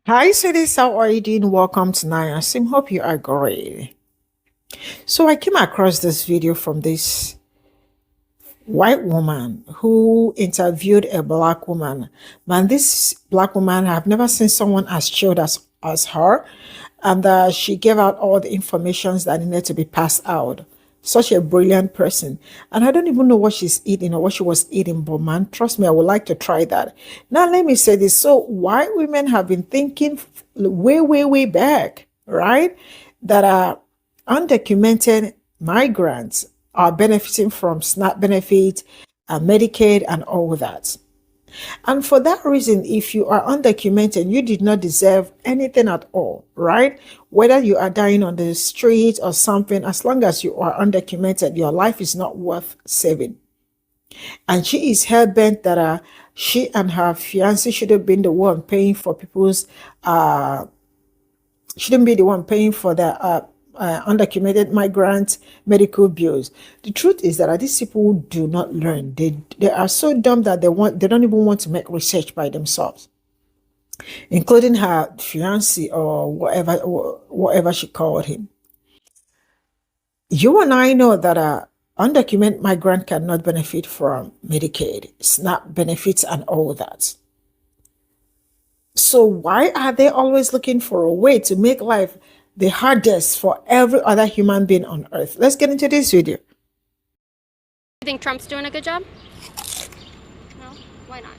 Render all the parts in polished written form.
Hi, cities. How are you doing? Welcome to Naya Sim. Hope you are great. So I came across this video from this white woman who interviewed a black woman. Man, this black woman, I've never seen someone as chilled as her. And she gave out all the informations that needed to be passed out. Such a brilliant person. And I don't even know what she's eating or what she was eating, but man, trust me, I would like to try that. Now, let me say this. So, white women have been thinking way, way, way back, right? That undocumented migrants are benefiting from SNAP benefits, Medicaid, and all that. And for that reason, if you are undocumented, you did not deserve anything at all, right? Whether you are dying on the street or something, as long as you are undocumented, your life is not worth saving. And she is hell bent that she and her fiance should have been the one paying for people's shouldn't be the one paying for the undocumented migrant medical bills. The truth is that these people do not learn. They are so dumb that they don't even want to make research by themselves, including her fiance or whatever she called him. You and I know that undocumented migrant cannot benefit from Medicaid, SNAP benefits, and all that. So why are they always looking for a way to make life the hardest for every other human being on earth? Let's get into this video. You think Trump's doing a good job? No? Why not?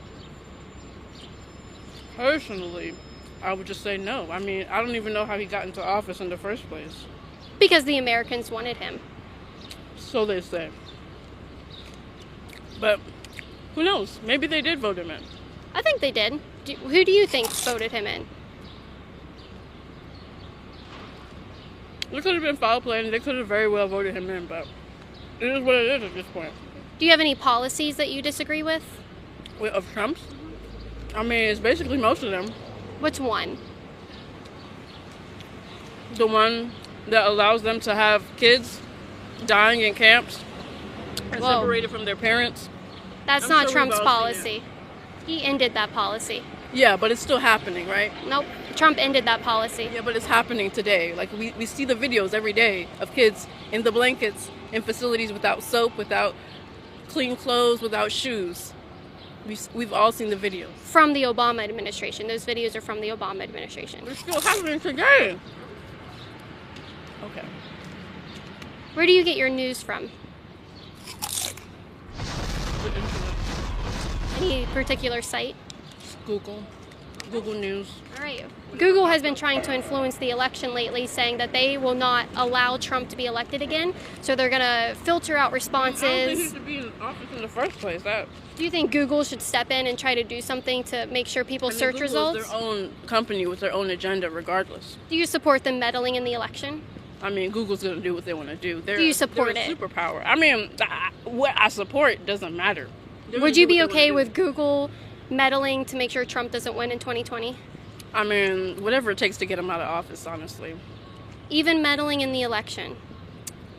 Personally, I would just say no. I mean, I don't even know how he got into office in the first place. Because the Americans wanted him. So they say. But who knows? Maybe they did vote him in. I think they did. Who do you think voted him in? It could have been foul play, and they could have very well voted him in, but it is what it is at this point. Do you have any policies that you disagree with? Of Trump's? I mean, it's basically most of them. What's one? The one that allows them to have kids dying in camps and Whoa. separated from their parents. That's I'm not sure Trump's we've all seen policy. He ended that policy. Yeah, but it's still happening, right? Nope. Trump ended that policy. Yeah, but it's happening today. Like, we see the videos every day of kids in the blankets in facilities without soap, without clean clothes, without shoes. We've all seen the videos. From the Obama administration. Those videos are from the Obama administration. It's still happening today. Okay. Where do you get your news from? The internet. Any particular site? Google News. All right. Google has been trying to influence the election lately, saying that they will not allow Trump to be elected again. So they're going to filter out I don't think he responses. should be in office in the first place. Do you think Google should step in and try to do something to make sure people's search Google results? is their own company with their own agenda, regardless. Do you support them meddling in the election? I mean, Google's going to do what they want to do. Do you support they're a it? superpower. I mean, what I support doesn't matter. They're Would gonna you do be what they okay wanna do. with Google meddling to make sure Trump doesn't win in 2020? I mean, whatever it takes to get him out of office, honestly. Even meddling in the election?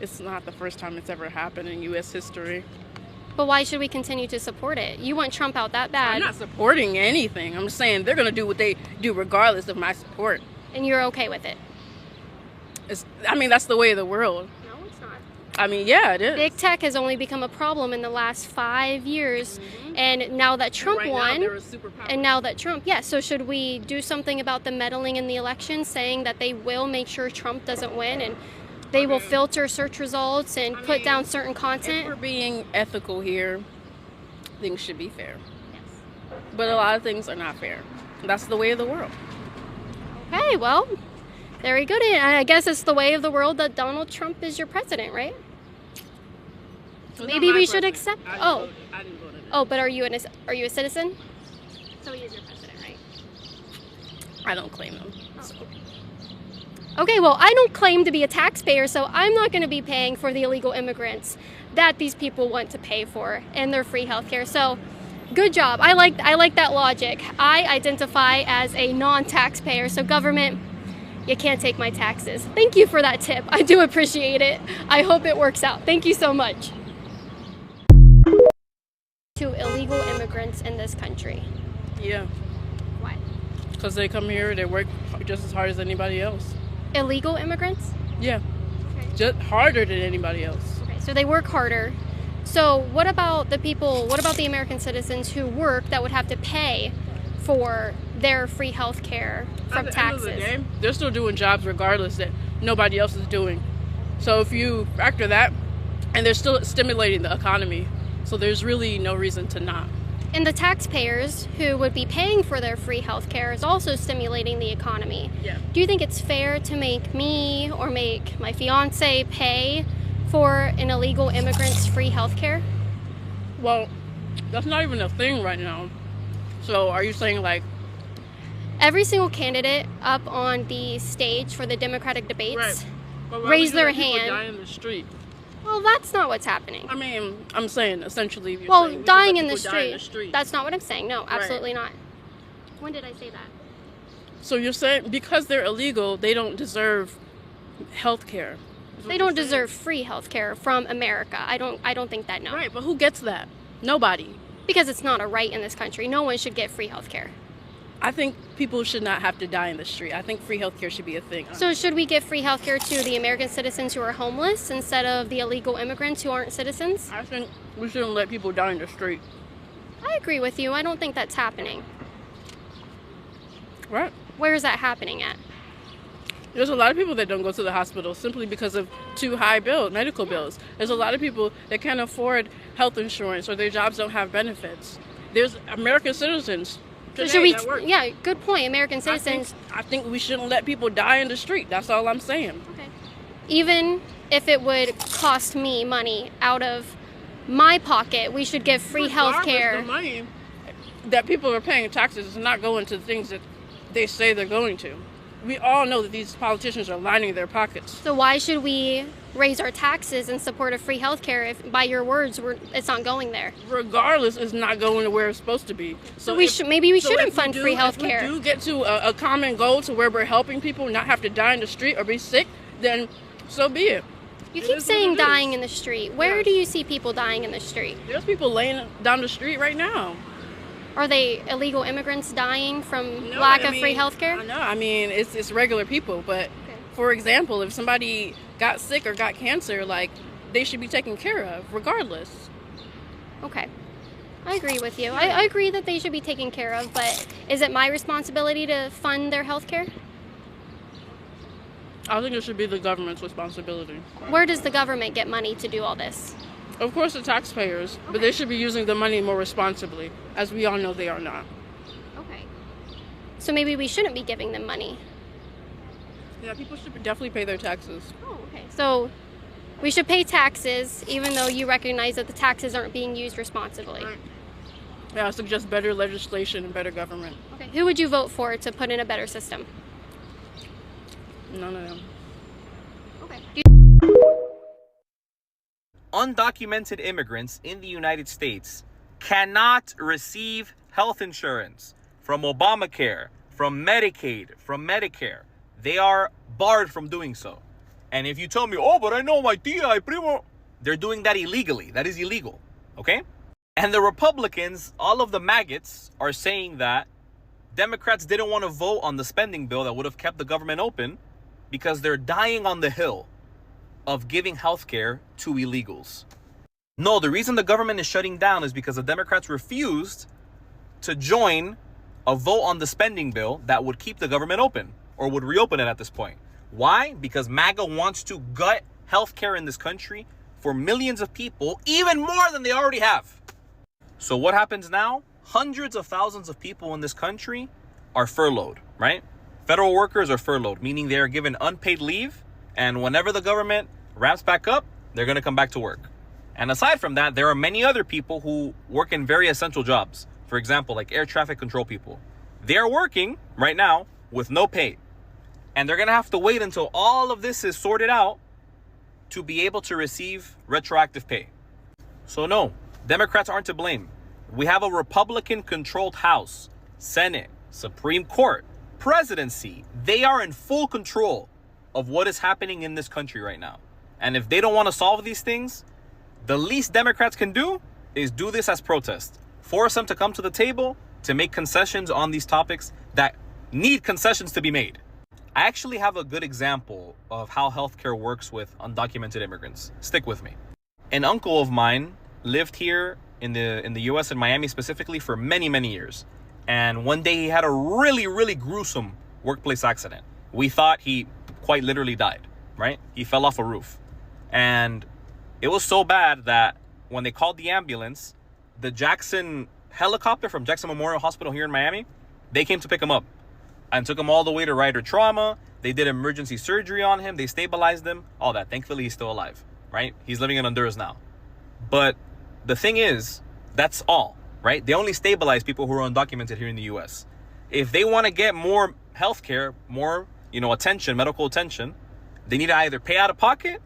It's not the first time it's ever happened in U.S. history. But why should we continue to support it? You want Trump out that I'm bad, not supporting anything. I'm just saying they're going to do what they do regardless of my support. and you're okay with it? I mean, that's the way of the world. No, it's not. I mean, yeah, it is. Big tech has only become a problem in the last 5 years, and now that Trump right won, now, they're a superpower. and now that Trump, yeah, so should we do something about the meddling in the election, saying that they will make sure Trump doesn't win, and they will filter search results and put down certain If content? we're being ethical here, things should be fair. But a lot of things are not fair. That's the way of the world. Okay, well, there you go. I guess it's the way of the world that Donald Trump is your president, right? It's not Maybe my we should president. accept. I didn't Oh, vote- I didn't vote in it. oh, but are you a citizen? So he is your president, right? I don't claim them. So. Okay, well, I don't claim to be a taxpayer, so I'm not going to be paying for the illegal immigrants that these people want to pay for and their free healthcare. So, good job. I like that logic. I identify as a non-taxpayer, so government, you can't take my taxes. Thank you for that tip. I do appreciate it. I hope it works out. Thank you so much. To illegal immigrants in this country. Yeah. Why? Because they come here, they work just as hard as anybody else. Illegal immigrants? Yeah, Okay. just harder than anybody else. Okay, so they work harder. So what about the American citizens who work that would have to pay for their free health care from At the taxes? end of the day, they're still doing jobs regardless that nobody else is doing. So if you factor that, and they're still stimulating the economy, so there's really no reason to not. And the taxpayers who would be paying for their free health care is also stimulating the economy. Yeah. Do you think it's fair to make me or make my fiance pay for an illegal immigrant's free health care? Well, that's not even a thing right now. So are you saying like... Every single candidate up on the stage for the Democratic debates Right. But why raise would you their let people hand. die in the street? Well, that's not what's happening. I mean, I'm saying essentially. You're Well, saying we should dying let in the people die in street. That's not what I'm saying. No, absolutely not. When did I say that? So you're saying because they're illegal, they don't deserve health care. They don't deserve free health care from America. I don't think that, no. Right, but who gets that? Nobody. Because it's not a right in this country. No one should get free health care. I think people should not have to die in the street. I think free health care should be a thing. So should we give free health care to the American citizens who are homeless instead of the illegal immigrants who aren't citizens? I think we shouldn't let people die in the street. I agree with you. I don't think that's happening. Right. Where is that happening at? There's a lot of people that don't go to the hospital simply because of too high medical bills. There's a lot of people that can't afford health insurance or their jobs don't have benefits. There's American citizens today that work. Yeah, good point. American citizens. I think we shouldn't let people die in the street. That's all I'm saying. Okay. Even if it would cost me money out of my pocket, we should give free health care. The money that people are paying taxes is not going to things that they say they're going to. We all know that these politicians are lining their pockets. So why should we raise our taxes in support of free health care if, by your words, it's not going there? Regardless, it's not going to where it's supposed to be. So maybe we shouldn't fund free health care. If we do get to a common goal to where we're helping people not have to die in the street or be sick, then so be it. You keep saying dying in the street. Where do you see people dying in the street? There's people laying down the street right now. Are they illegal immigrants dying from lack of free health care? No, I mean, it's regular people. But, for example, if somebody got sick or got cancer, like, they should be taken care of, regardless. Okay. I agree with you. I agree that they should be taken care of, but is it my responsibility to fund their health care? I think it should be the government's responsibility. Where does the government get money to do all this? Of course, the taxpayers, but they should be using the money more responsibly, as we all know they are not. Okay. So maybe we shouldn't be giving them money. Yeah, people should definitely pay their taxes. Oh, okay. So we should pay taxes, even though you recognize that the taxes aren't being used responsibly. Right. Yeah, I suggest better legislation and better government. Okay. Who would you vote for to put in a better system? None of them. Okay. Undocumented immigrants in the United States cannot receive health insurance from Obamacare, from Medicaid, from Medicare. They are barred from doing so. And if you tell me, oh, but I know my tia, primo, they're doing that illegally. That is illegal, okay? And the Republicans, all of the maggots, are saying that Democrats didn't want to vote on the spending bill that would have kept the government open because they're dying on the hill of giving health care to illegals. No, the reason the government is shutting down is because the Democrats refused to join a vote on the spending bill that would keep the government open or would reopen it at this point. Why? Because MAGA wants to gut health care in this country for millions of people, even more than they already have. So what happens now? Hundreds of thousands of people in this country are furloughed, right? Federal workers are furloughed, meaning they are given unpaid leave. And whenever the government ramps back up, they're going to come back to work. And aside from that, there are many other people who work in very essential jobs. For example, like air traffic control people. They are working right now with no pay. And they're going to have to wait until all of this is sorted out to be able to receive retroactive pay. So no, Democrats aren't to blame. We have a Republican-controlled House, Senate, Supreme Court, presidency. They are in full control of what is happening in this country right now. And if they don't want to solve these things, the least Democrats can do is do this as protest. Force them to come to the table to make concessions on these topics that need concessions to be made. I actually have a good example of how healthcare works with undocumented immigrants. Stick with me. An uncle of mine lived here in the US, in Miami specifically, for many, many years. And one day he had a really, really gruesome workplace accident. We thought he quite literally died, right? He fell off a roof. And it was so bad that when they called the ambulance, the Jackson helicopter from Jackson Memorial Hospital here in Miami, they came to pick him up and took him all the way to Ryder Trauma. They did emergency surgery on him. They stabilized him, all that. Thankfully, he's still alive, right? He's living in Honduras now. But the thing is, that's all, right? They only stabilize people who are undocumented here in the US. If they want to get more healthcare, more, attention, medical attention, they need to either pay out of pocket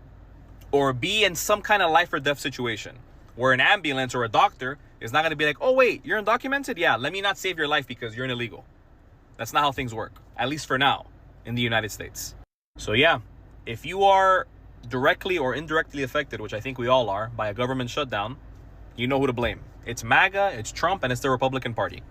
or be in some kind of life or death situation where an ambulance or a doctor is not going to be like, oh, wait, you're undocumented? Yeah, let me not save your life because you're an illegal. That's not how things work, at least for now, in the United States. So yeah, if you are directly or indirectly affected, which I think we all are, by a government shutdown, you know who to blame. It's MAGA, it's Trump, and it's the Republican Party.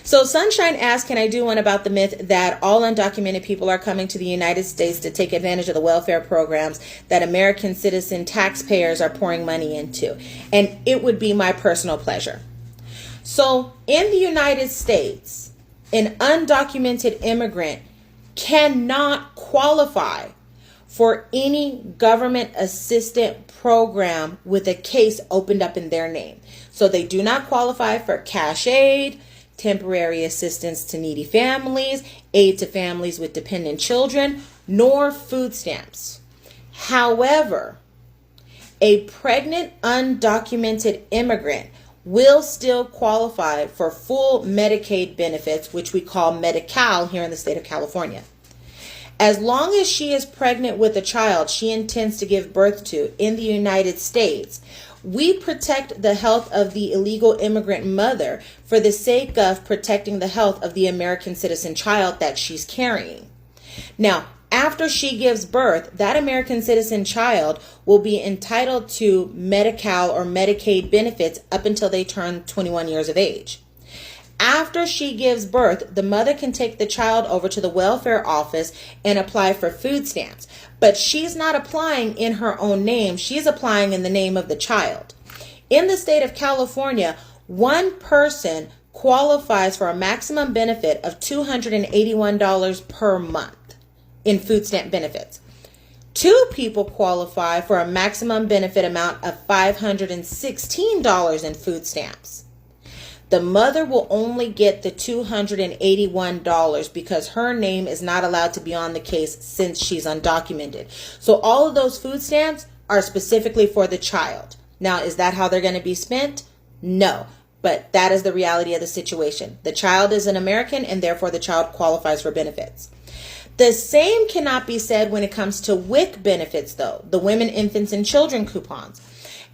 So Sunshine asked, can I do one about the myth that all undocumented people are coming to the United States to take advantage of the welfare programs that American citizen taxpayers are pouring money into? And it would be my personal pleasure. So in the United States, an undocumented immigrant cannot qualify for any government assistant program with a case opened up in their name. So they do not qualify for cash aid, temporary assistance to needy families, aid to families with dependent children, nor food stamps. However, a pregnant undocumented immigrant will still qualify for full Medicaid benefits, which we call Medi-Cal here in the state of California. As long as she is pregnant with a child she intends to give birth to in the United States, we protect the health of the illegal immigrant mother for the sake of protecting the health of the American citizen child that she's carrying. Now, after she gives birth, that American citizen child will be entitled to Medi-Cal or Medicaid benefits up until they turn 21 years of age. After she gives birth, the mother can take the child over to the welfare office and apply for food stamps. But she's not applying in her own name. She's applying in the name of the child. In the state of California, one person qualifies for a maximum benefit of $281 per month in food stamp benefits. Two people qualify for a maximum benefit amount of $516 in food stamps. The mother will only get the $281 because her name is not allowed to be on the case since she's undocumented. So all of those food stamps are specifically for the child. Now, is that how they're going to be spent? No, but that is the reality of the situation. The child is an American and therefore the child qualifies for benefits. The same cannot be said when it comes to WIC benefits, though, the Women, Infants, and Children coupons.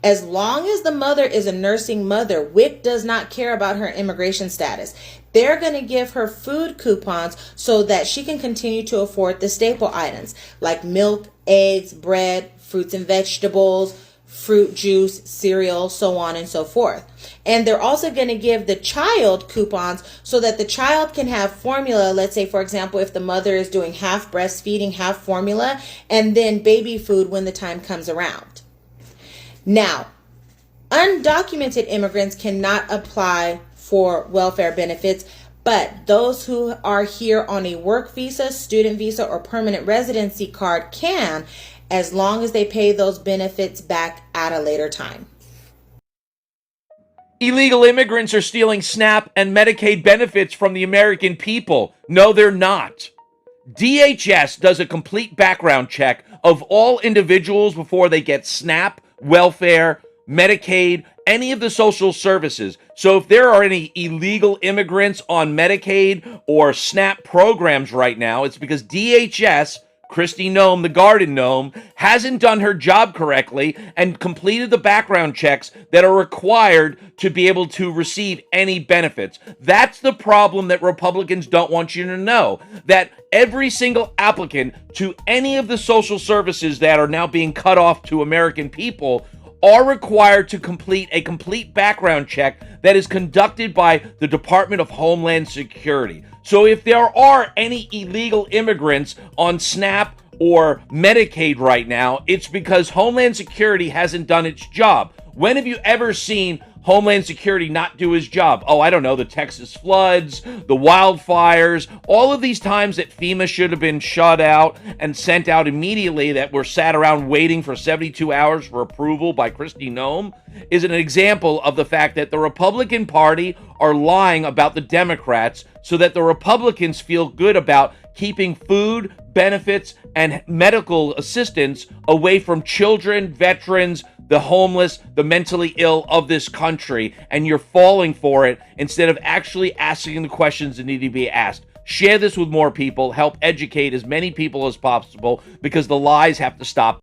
As long as the mother is a nursing mother, WIC does not care about her immigration status. They're going to give her food coupons so that she can continue to afford the staple items like milk, eggs, bread, fruits and vegetables, fruit juice, cereal, so on and so forth. And they're also going to give the child coupons so that the child can have formula. Let's say, for example, if the mother is doing half breastfeeding, half formula, and then baby food when the time comes around. Now, undocumented immigrants cannot apply for welfare benefits, but those who are here on a work visa, student visa, or permanent residency card can, as long as they pay those benefits back at a later time. Illegal immigrants are stealing SNAP and Medicaid benefits from the American people. No, they're not. DHS does a complete background check of all individuals before they get SNAP, welfare, Medicaid, any of the social services. So if there are any illegal immigrants on Medicaid or SNAP programs right now, it's because DHS, Kristi Noem, the garden gnome, hasn't done her job correctly and completed the background checks that are required to be able to receive any benefits. That's the problem that Republicans don't want you to know, that every single applicant to any of the social services that are now being cut off to American people are required to complete a complete background check that is conducted by the Department of Homeland Security. So if there are any illegal immigrants on SNAP or Medicaid right now, it's because Homeland Security hasn't done its job. When have you ever seen Homeland Security not do his job? Oh, I don't know, the Texas floods, the wildfires, all of these times that FEMA should have been shut out and sent out immediately, that were sat around waiting for 72 hours for approval by Kristi Noem, is an example of the fact that the Republican Party are lying about the Democrats so that the Republicans feel good about keeping food, benefits, and medical assistance away from children, veterans, the homeless, the mentally ill of this country, and you're falling for it instead of actually asking the questions that need to be asked. Share this with more people, help educate as many people as possible, because the lies have to stop.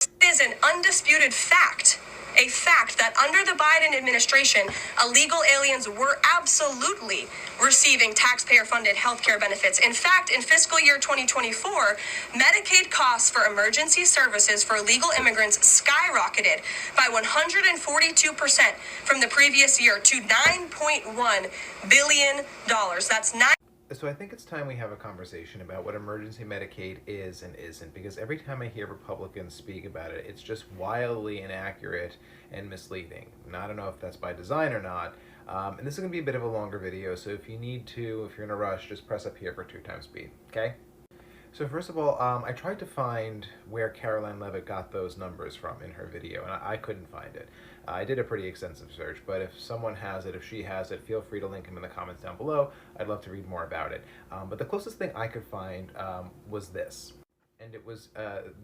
It is an undisputed fact, a fact that under the Biden administration, illegal aliens were absolutely receiving taxpayer-funded health care benefits. In fact, in fiscal year 2024, Medicaid costs for emergency services for illegal immigrants skyrocketed by 142% from the previous year to $9.1 billion. That's So I think it's time we have a conversation about what emergency Medicaid is and isn't, because every time I hear Republicans speak about it, it's just wildly inaccurate and misleading. And I don't know if that's by design or not. And this is going to be a bit of a longer video, so if you need to, if you're in a rush, just press up here for 2x speed, okay? So first of all, I tried to find where Caroline Levitt got those numbers from in her video, and I couldn't find it. I did a pretty extensive search, but if someone has it, if she has it, feel free to link them in the comments down below. I'd love to read more about it. But the closest thing I could find was this. And it was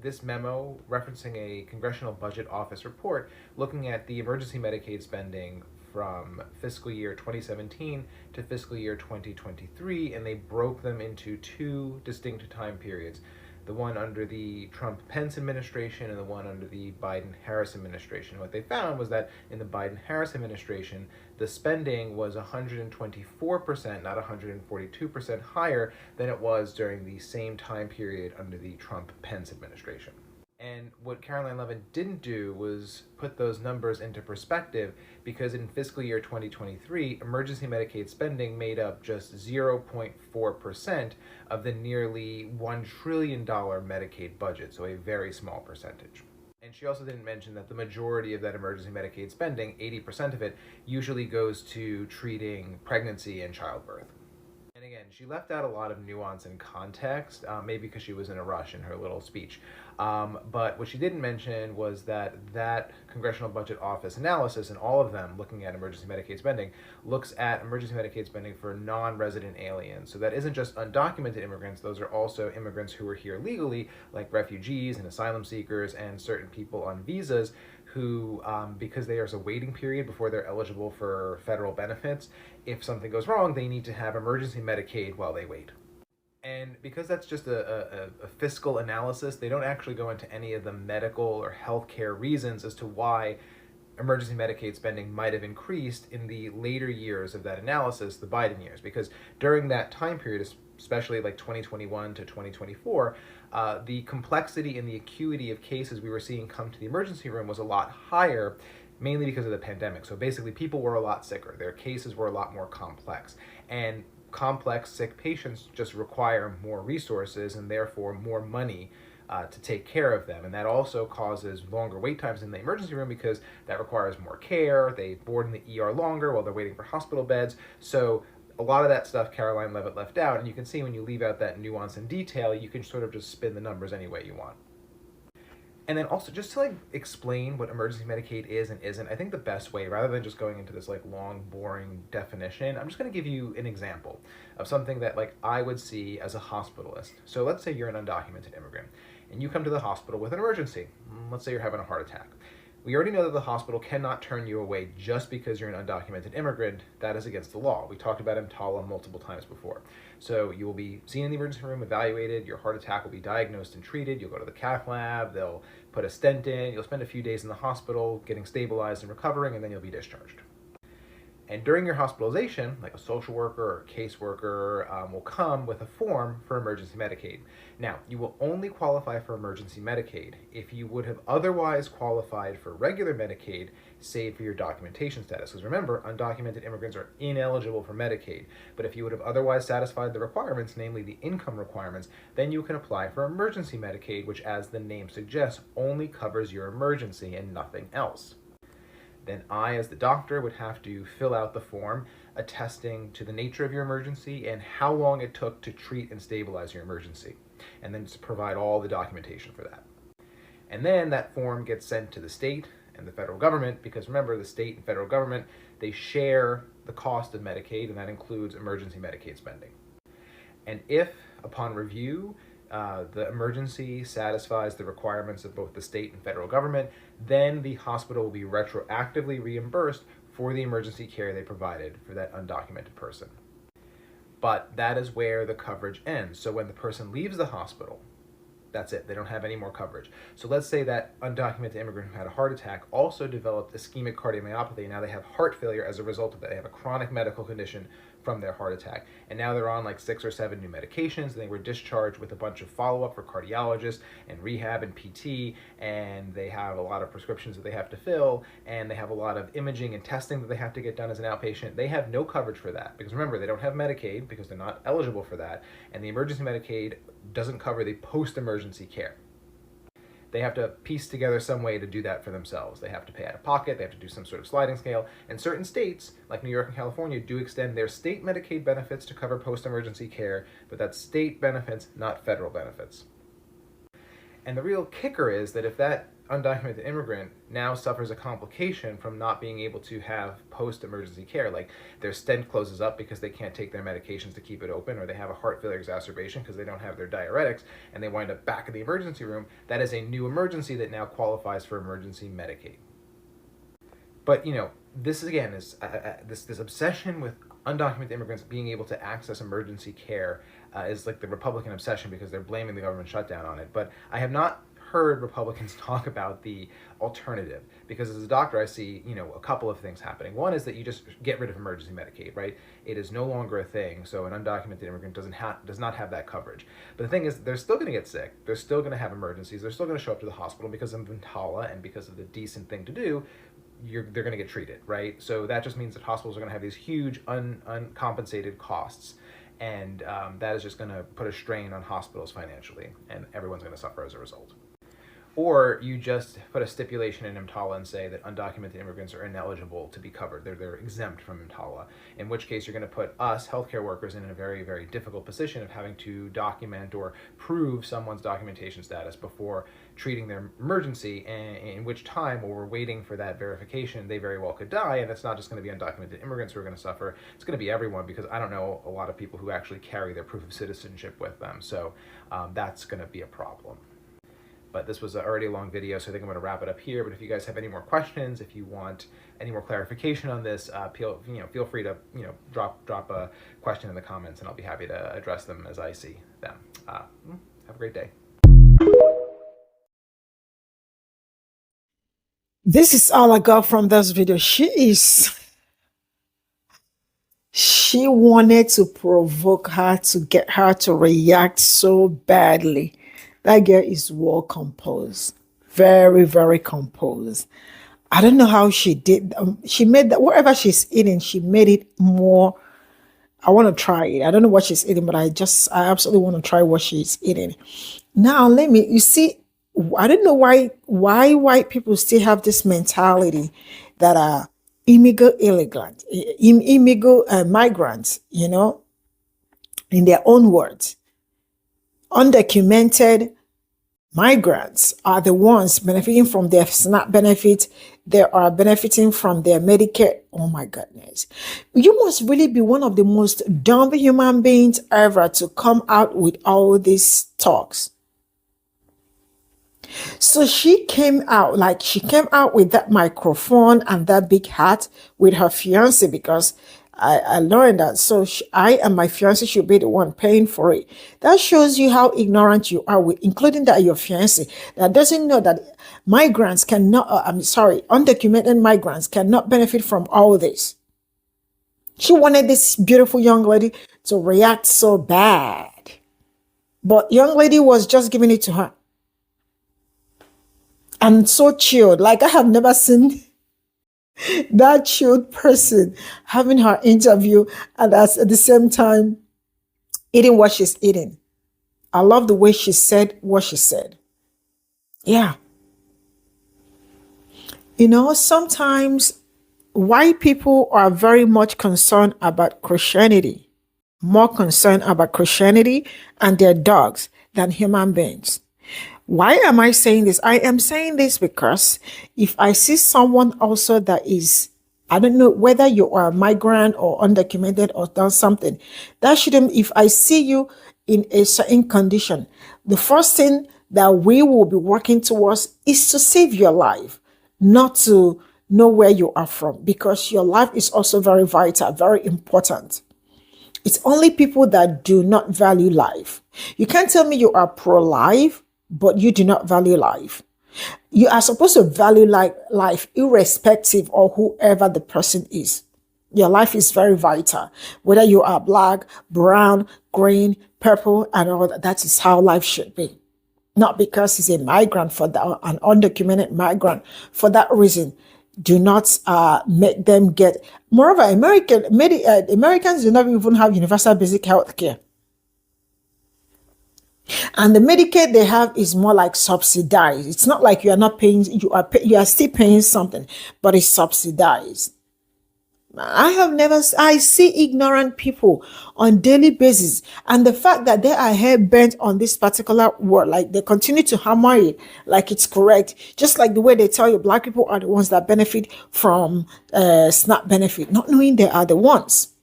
this memo referencing a Congressional Budget Office report looking at the emergency Medicaid spending from fiscal year 2017 to fiscal year 2023, and they broke them into two distinct time periods. The one under the Trump-Pence administration and the one under the Biden-Harris administration. What they found was that in the Biden-Harris administration, the spending was 124%, not 142% higher than it was during the same time period under the Trump-Pence administration. And what Caroline Levitt didn't do was put those numbers into perspective, because in fiscal year 2023, emergency Medicaid spending made up just 0.4% of the nearly $1 trillion Medicaid budget, so a very small percentage. And she also didn't mention that the majority of that emergency Medicaid spending, 80% of it, usually goes to treating pregnancy and childbirth. And again, she left out a lot of nuance and context, maybe because she was in a rush in her little speech. But what she didn't mention was that that Congressional Budget Office analysis, and all of them looking at emergency Medicaid spending, looks at emergency Medicaid spending for non-resident aliens. So that isn't just undocumented immigrants, those are also immigrants who are here legally, like refugees and asylum seekers and certain people on visas who, because there's a waiting period before they're eligible for federal benefits, if something goes wrong, they need to have emergency Medicaid while they wait. And because that's just a fiscal analysis, they don't actually go into any of the medical or healthcare reasons as to why emergency Medicaid spending might have increased in the later years of that analysis, the Biden years. Because during that time period, especially like 2021 to 2024, the complexity and the acuity of cases we were seeing come to the emergency room was a lot higher, mainly because of the pandemic. So basically, people were a lot sicker. Their cases were a lot more complex. And complex, sick patients just require more resources and therefore more money to take care of them. And that also causes longer wait times in the emergency room, because that requires more care. They board in the ER longer while they're waiting for hospital beds. So a lot of that stuff Caroline Levitt left out, and you can see when you leave out that nuance and detail, you can sort of just spin the numbers any way you want. And then also, just to like explain what emergency Medicaid is and isn't, I think the best way, rather than just going into this like long, boring definition, I'm just going to give you an example of something that like I would see as a hospitalist. So let's say you're an undocumented immigrant and you come to the hospital with an emergency. Let's say you're having a heart attack. We already know that the hospital cannot turn you away just because you're an undocumented immigrant. That is against the law. We talked about EMTALA multiple times before. So you will be seen in the emergency room, evaluated, your heart attack will be diagnosed and treated, you'll go to the cath lab, they'll put a stent in, you'll spend a few days in the hospital getting stabilized and recovering, and then you'll be discharged. And during your hospitalization, like a social worker or a caseworker will come with a form for emergency Medicaid. Now, you will only qualify for emergency Medicaid if you would have otherwise qualified for regular Medicaid, save for your documentation status. Because remember, undocumented immigrants are ineligible for Medicaid. But if you would have otherwise satisfied the requirements, namely the income requirements, then you can apply for emergency Medicaid, which, as the name suggests, only covers your emergency and nothing else. Then I, as the doctor, would have to fill out the form attesting to the nature of your emergency and how long it took to treat and stabilize your emergency, and then just provide all the documentation for that. And then that form gets sent to the state and the federal government, because remember, the state and federal government, they share the cost of Medicaid, and that includes emergency Medicaid spending. And if, upon review, the emergency satisfies the requirements of both the state and federal government, then the hospital will be retroactively reimbursed for the emergency care they provided for that undocumented person. But that is where the coverage ends. So when the person leaves the hospital, that's it. They don't have any more coverage. So let's say that undocumented immigrant who had a heart attack also developed ischemic cardiomyopathy. Now they have heart failure as a result of that. They have a chronic medical condition from their heart attack. And now they're on like 6 or 7 new medications. And they were discharged with a bunch of follow-up for cardiologists and rehab and PT. And they have a lot of prescriptions that they have to fill. And they have a lot of imaging and testing that they have to get done as an outpatient. They have no coverage for that. Because remember, they don't have Medicaid because they're not eligible for that. And the emergency Medicaid doesn't cover the post-emergency care. They have to piece together some way to do that for themselves. They have to pay out of pocket, they have to do some sort of sliding scale, and certain states, like New York and California, do extend their state Medicaid benefits to cover post-emergency care, but that's state benefits, not federal benefits. And the real kicker is that if that undocumented immigrant now suffers a complication from not being able to have post-emergency care, like their stent closes up because they can't take their medications to keep it open, or they have a heart failure exacerbation because they don't have their diuretics, and they wind up back in the emergency room, that is a new emergency that now qualifies for emergency Medicaid. But, you know, this again is this obsession with undocumented immigrants being able to access emergency care is like the Republican obsession, because they're blaming the government shutdown on it. But I have not heard Republicans talk about the alternative, because as a doctor I see, you know, a couple of things happening. One is that you just get rid of emergency Medicaid, right? It is no longer a thing, so an undocumented immigrant does not have that coverage. But the thing is, they're still going to get sick, they're still going to have emergencies, they're still going to show up to the hospital because of EMTALA and because of the decent thing to do. They're going to get treated, right? So that just means that hospitals are going to have these huge uncompensated costs, and that is just going to put a strain on hospitals financially, and everyone's going to suffer as a result. Or you just put a stipulation in EMTALA and say that undocumented immigrants are ineligible to be covered. They're exempt from EMTALA, in which case you're going to put us, healthcare workers, in a very, very difficult position of having to document or prove someone's documentation status before treating their emergency, and in which time, while we're waiting for that verification, they very well could die. And it's not just going to be undocumented immigrants who are going to suffer. It's going to be everyone, because I don't know a lot of people who actually carry their proof of citizenship with them. So that's going to be a problem. But this was already a long video, so I think I'm going to wrap it up here. But if you guys have any more questions, if you want any more clarification on this, feel free to drop a question in the comments, and I'll be happy to address them as I see them. Have a great day. This is all I got from this video. She wanted to provoke her to get her to react so badly. That girl is well composed, very, very composed. I don't know how she did. She made that, whatever she's eating, she made it more. I want to try it. I don't know what she's eating, but I absolutely want to try what she's eating. Now, you see, I don't know why white people still have this mentality that are migrants, you know, in their own words. Undocumented migrants are the ones benefiting from their SNAP benefits. They are benefiting from their Medicaid. Oh my goodness. You must really be one of the most dumb human beings ever to come out with all these talks. So she came out with that microphone and that big hat with her fiance, because I learned that. So I and my fiance should be the one paying for it. That shows you how ignorant you are, with including that your fiance that doesn't know that undocumented migrants cannot benefit from all this. She wanted this beautiful young lady to react so bad. But young lady was just giving it to her. And so chilled. Like I have never seen that chilled person having her interview and at the same time eating what she's eating. I love the way she said what she said. Yeah. You know, sometimes white people are very much concerned about Christianity, more concerned about Christianity and their dogs than human beings. Why am I saying this? I am saying this because if I see someone also that is, I don't know whether you are a migrant or undocumented or done something, that shouldn't, if I see you in a certain condition, the first thing that we will be working towards is to save your life, not to know where you are from, because your life is also very vital, very important. It's only people that do not value life. You can't tell me you are pro-life, but you do not value life. You are supposed to value life irrespective of whoever the person is. Your life is very vital. Whether you are black, brown, green, purple, and all that, that is how life should be. Not because he's a migrant, for that, an undocumented migrant. For that reason, do not make them get. Moreover, Americans do not even have universal basic health care. And the Medicaid they have is more like subsidized. It's not like you are not paying, you are still paying something, but it's subsidized. I see ignorant people on daily basis. And the fact that they are hell bent on this particular word, like they continue to hammer it like it's correct. Just like the way they tell you black people are the ones that benefit from SNAP benefit, not knowing they are the ones.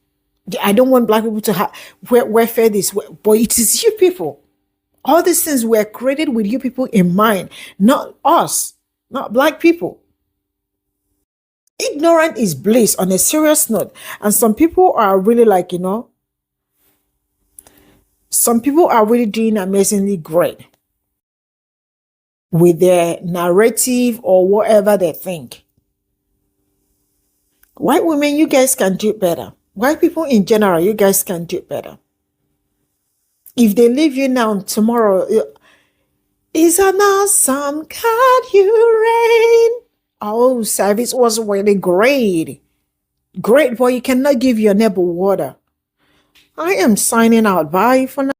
I don't want black people to have welfare this way, but it is you people. All these things were created with you people in mind, not us, not black people. Ignorant is bliss on a serious note. And some people are really like, some people are really doing amazingly great with their narrative or whatever they think. White women, you guys can do better. White people in general, you guys can do better. If they leave you now, tomorrow, is an awesome God you reign. Oh, service was really great. Great, but you cannot give your neighbor water. I am signing out. Bye for now.